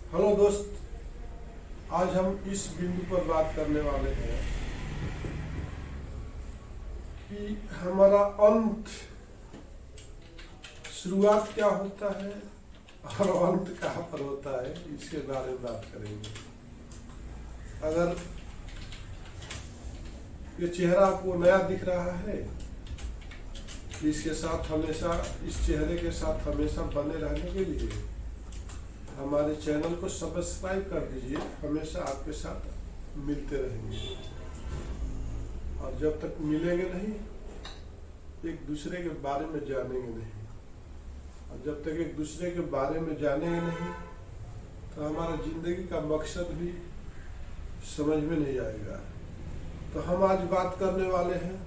Hello दोस्त, आज हम इस बिंदु पर बात करने वाले हैं कि हमारा अंत, शुरुआत क्या होता है और अंत कहाँ पर होता है, इसके बारे में बात करेंगे। अगर ये चेहरा आपको नया दिख रहा है, इसके साथ हमेशा, इस चेहरे के साथ हमेशा बने रहने के लिए हमारे चैनल को सब्सक्राइब कर दीजिए। हमेशा आपके साथ मिलते रहेंगे और जब तक मिलेंगे नहीं, एक दूसरे के बारे में जानेंगे नहीं, और जब तक एक दूसरे के बारे में जानेंगे नहीं तो हमारा जिंदगी का मकसद भी समझ में नहीं आएगा। तो हम आज बात करने वाले हैं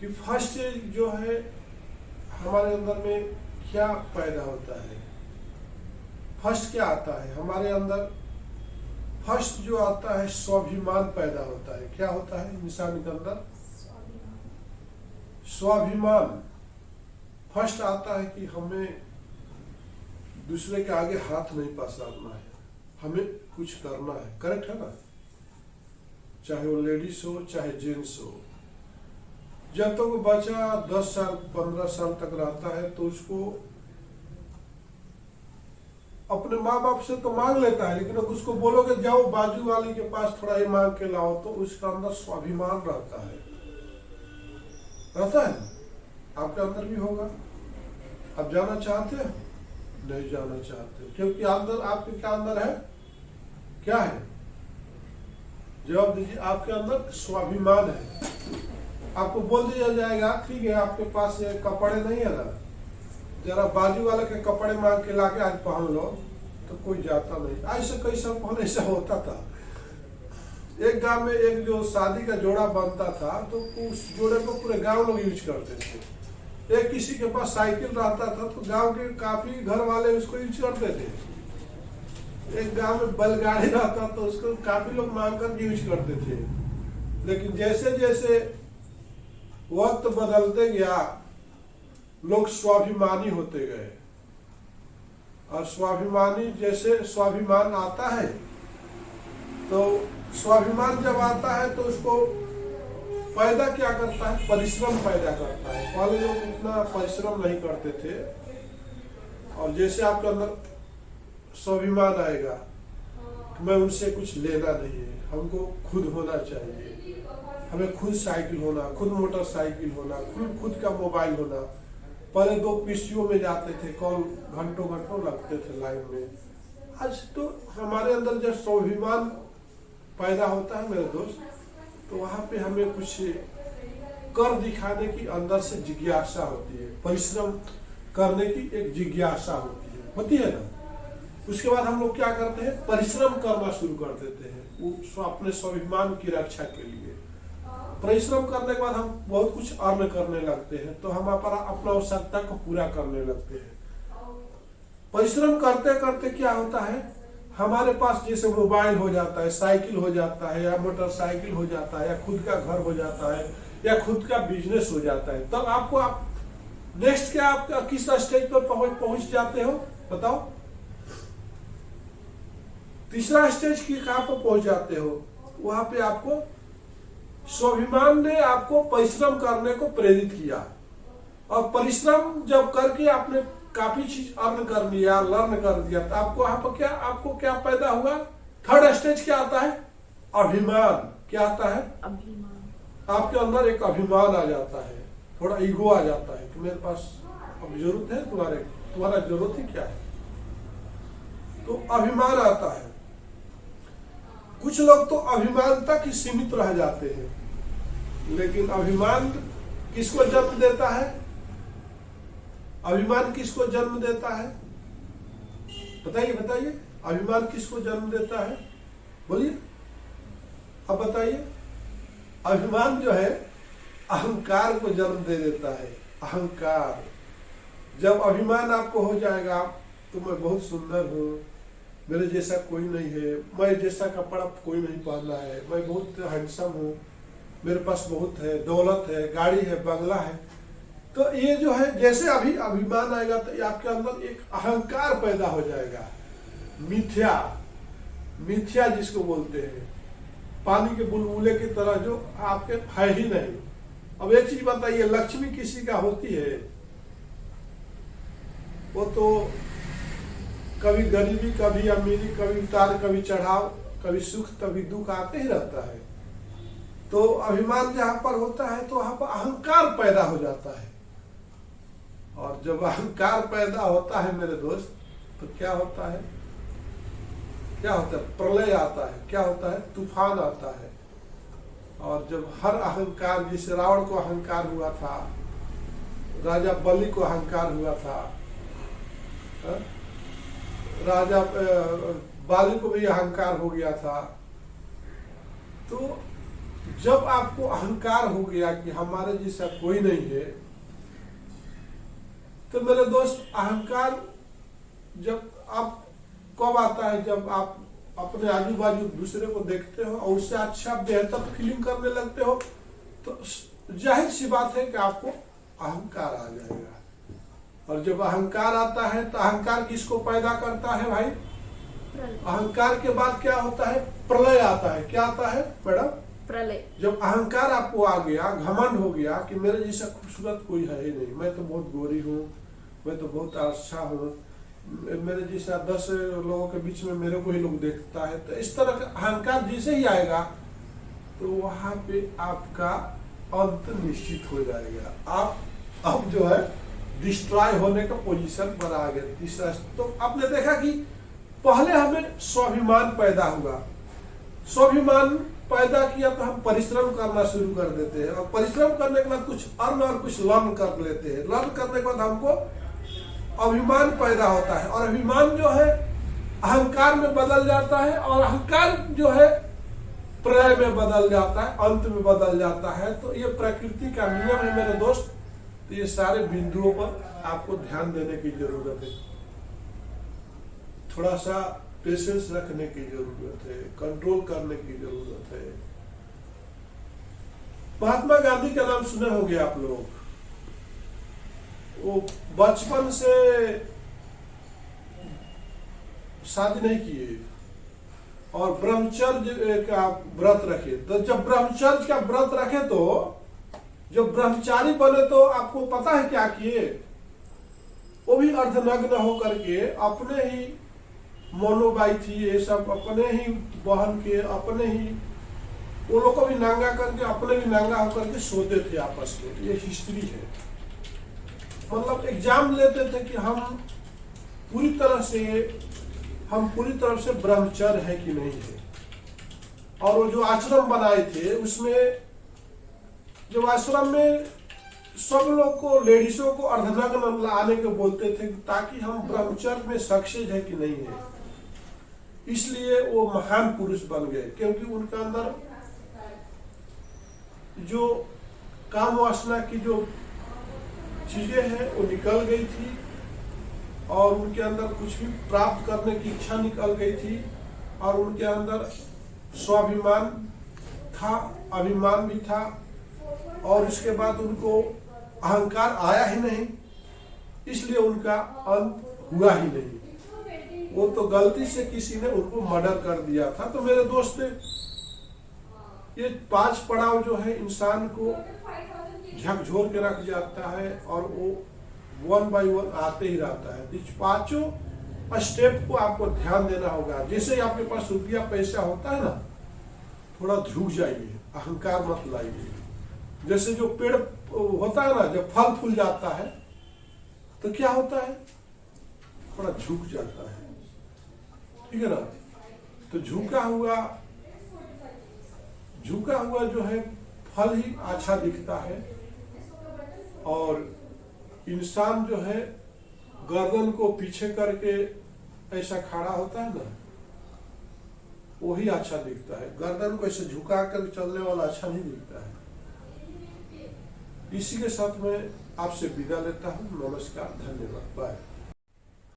कि फर्स्ट जो है हमारे अंदर में क्या पैदा होता है। फर्स्ट क्या आता है हमारे अंदर? फर्स्ट जो आता है स्वाभिमान पैदा होता है। क्या होता है इंसान के अंदर? स्वाभिमान। फर्स्ट आता है कि हमें दूसरे के आगे हाथ नहीं पसारना है, हमें कुछ करना है। करेक्ट है ना? चाहे वो लेडीज हो चाहे जेंट्स हो। जब तक वो बच्चा 10 साल 15 साल तक रहता है तो उसको अपने माँ बाप से तो मांग लेता है, लेकिन उसको बोलोगे जाओ बाजू वाले के पास थोड़ा ये मांग के लाओ, तो उसका अंदर स्वाभिमान रहता है ना? आपके अंदर भी होगा। आप जाना चाहते हैं? नहीं जाना चाहते, क्योंकि अंदर आपके क्या अंदर है? क्या है? जवाब दीजिए। आपके अंदर स्वाभिमान है। आपको बोल दिया जाएगा ठीक है आपके पास ये कपड़े नहीं है ना, जरा बाजू वाले के कपड़े मांग के लाके आज पहन लो, तो कोई जाता नहीं। ऐसे कई साल पहले ऐसा होता था। एक गांव में एक जो शादी का जोड़ा बनता था तो उस जोड़े को पूरे गांव लोग यूज करते थे। एक किसी के पास साइकिल रहता था तो गांव के काफी घर वाले उसको यूज करते थे। एक गांव में बैलगाड़ी रहता तो उसको काफी लोग मांग कर यूज करते थे। लेकिन जैसे जैसे वक्त बदलते गया, लोग स्वाभिमानी होते गए, और स्वाभिमानी जैसे स्वाभिमान आता है तो स्वाभिमान जब आता है तो उसको पैदा क्या करता है? परिश्रम पैदा करता है। पहले लोग इतना परिश्रम नहीं करते थे, और जैसे आपके अंदर स्वाभिमान आएगा कि मैं उनसे कुछ लेना नहीं है, हमको खुद होना चाहिए, हमें खुद साइकिल होना, खुद मोटरसाइकिल होना, खुद का मोबाइल होना। पहले 2 पीसीओ में जाते थे, कौन घंटों घंटों लगते थे लाइन में। आज तो हमारे अंदर जब स्वाभिमान पैदा होता है मेरे दोस्त, तो वहां पे हमें कुछ कर दिखाने की अंदर से जिज्ञासा होती है, परिश्रम करने की एक जिज्ञासा होती है ना। उसके बाद हम लोग क्या करते हैं? परिश्रम करना शुरू कर देते हैं वो अपने स्वाभिमान की रक्षा के लिए। परिश्रम करने के बाद हम बहुत कुछ अर्न करने लगते हैं, तो हम अपना आवश्यकता को पूरा करने लगते हैं। परिश्रम करते करते क्या होता है, हमारे पास जैसे मोबाइल हो जाता है, साइकिल हो जाता है, या मोटरसाइकिल हो जाता है, या खुद का घर हो जाता है, या खुद का बिजनेस हो जाता है। तब आपको आप नेक्स्ट क्या, आप किस स्टेज पर पहुंच जाते हो बताओ? तीसरा स्टेज की कहां पर पहुंच जाते हो? वहां पे आपको स्वाभिमान ने आपको परिश्रम करने को प्रेरित किया, और परिश्रम जब करके आपने काफी चीज अर्न कर लिया, लर्न कर दिया, तो आपको क्या पैदा हुआ? थर्ड स्टेज क्या आता है? अभिमान। क्या आता है? अभिमान। आपके अंदर एक अभिमान आ जाता है, थोड़ा ईगो आ जाता है कि मेरे पास अब जरूरत है, तुम्हारा जरूरत ही क्या है, तो अभिमान आता है। कुछ लोग तो अभिमान तक ही सीमित रह जाते हैं, लेकिन अभिमान किसको जन्म देता है? अभिमान किसको जन्म देता है? बताइए अभिमान किसको जन्म देता है? बोलिए, अब बताइए। अभिमान जो है अहंकार को जन्म दे देता है। अहंकार, जब अभिमान आपको हो जाएगा तो मैं बहुत सुंदर हूँ, मेरे जैसा कोई नहीं है, मैं जैसा कपड़ा कोई नहीं पहना है, मैं बहुत हैंडसम हूँ, मेरे पास बहुत है, दौलत है, गाड़ी है, बंगला है, तो ये जो है जैसे अभी अभिमान आएगा तो आपके अंदर एक अहंकार पैदा हो जाएगा। मिथ्या, मिथ्या जिसको बोलते हैं, पानी के बुलबुले की तरह जो आपके है ही नहीं। अब एक चीज बताइए, लक्ष्मी किसी का होती है, वो तो कभी गरीबी, कभी अमीरी, कभी उतार, कभी चढ़ाव, कभी सुख, कभी दुख आते ही रहता है। तो अभिमान जहां पर होता है तो वहां पर अहंकार पैदा हो जाता है, और जब अहंकार पैदा होता है मेरे दोस्त, तो क्या होता है, क्या होता है, प्रलय आता है, क्या होता है, तूफान आता है। और जब हर अहंकार, जिसे रावण को अहंकार हुआ था, राजा बलि को अहंकार हुआ था, राजा बाली को भी अहंकार हो गया था। तो जब आपको अहंकार हो गया कि हमारे जैसा कोई नहीं है, तो मेरे दोस्त अहंकार जब आप कब आता है, जब आप अपने आजू बाजू दूसरे को देखते हो और उससे अच्छा बेहतर फीलिंग करने लगते हो, तो जाहिर सी बात है कि आपको अहंकार आ जाएगा। और जब अहंकार आता है तो अहंकार किसको पैदा करता है भाई? अहंकार के बाद क्या होता है? प्रलय आता है। क्या आता है मैडम? प्रलय। जब अहंकार आपको आ गया, घमंड हो गया कि मेरे जैसा खूबसूरत कोई है ही नहीं, मैं तो बहुत गोरी हूँ, मैं तो बहुत अच्छा हूँ, मेरे जैसा 10 लोगों के बीच में मेरे को ही लोग देखता है। तो इस तरह का अहंकार जैसे ही आएगा तो वहां पे आपका अंत निश्चित हो जाएगा। आप अब जो है डिस्ट्रॉय होने का पोजीशन पर आ गए। तीसरा, तो आपने देखा कि पहले हमें स्वाभिमान पैदा हुआ, स्वाभिमान पैदा किया तो हम परिश्रम करना शुरू कर देते हैं, और परिश्रम करने के बाद कुछ अर्न और कुछ लर्न कर लेते हैं। लर्न करने के बाद हमको अभिमान पैदा होता है, और अभिमान जो है अहंकार में बदल जाता है, और अहंकार जो है प्रलय में बदल जाता है, अंत में बदल जाता है। तो ये प्रकृति का नियम है मेरे दोस्त। तो ये सारे बिंदुओं पर आपको ध्यान देने की जरूरत है, थोड़ा सा पेशेंस रखने की जरूरत है, कंट्रोल करने की जरूरत है। महात्मा गांधी का नाम सुने होंगे आप लोग। वो बचपन से शादी नहीं किए और ब्रह्मचर्य का व्रत रखे। तो जब ब्रह्मचर्य का व्रत रखे, तो जब ब्रह्मचारी बने तो आपको पता है क्या किए? वो भी अर्धनग्न होकर के अपने ही मोनोबाई थी, ये सब अपने ही बहन के, अपने ही वो लोग को भी नंगा करके, अपने भी नंगा होकर के सोते थे आपस में। ये हिस्ट्री है। मतलब एग्जाम लेते थे कि हम पूरी तरह से ब्रह्मचर्य है कि नहीं है। और वो जो आश्रम बनाए थे, उसमें जब आश्रम में सब लोग को, लेडीजों को अर्धनग्न आने के बोलते थे, ताकि हम ब्रह्मचर्य में सक्सेस है कि नहीं है। इसलिए वो महान पुरुष बन गए, क्योंकि उनका अंदर जो काम वासना की जो चीजें हैं वो निकल गई थी, और उनके अंदर कुछ भी प्राप्त करने की इच्छा निकल गई थी, और उनके अंदर स्वाभिमान था, अभिमान भी था, और उसके बाद उनको अहंकार आया ही नहीं, इसलिए उनका अंत हुआ ही नहीं। वो तो गलती से किसी ने उनको मर्डर कर दिया था। तो मेरे दोस्त, ये 5 पड़ाव जो है इंसान को झकझोर के रख जाता है, और वो 1 by 1 आते ही रहता है। इस 5 स्टेप को आपको ध्यान देना होगा। जैसे आपके पास रुपया पैसा होता है ना, थोड़ा झुक जाइए, अहंकार मत लाइए। जैसे जो पेड़ होता है ना, जब फल फूल जाता है तो क्या होता है? थोड़ा झुक जाता है, ठीक है ना। तो झुका हुआ जो है फल ही अच्छा दिखता है, और इंसान जो है गर्दन को पीछे करके ऐसा खड़ा होता है ना, वही अच्छा दिखता है। गर्दन को ऐसे झुका कर चलने वाला अच्छा नहीं दिखता है। इसी के साथ मैं आपसे विदा लेता हूँ। नमस्कार, धन्यवाद, बाय।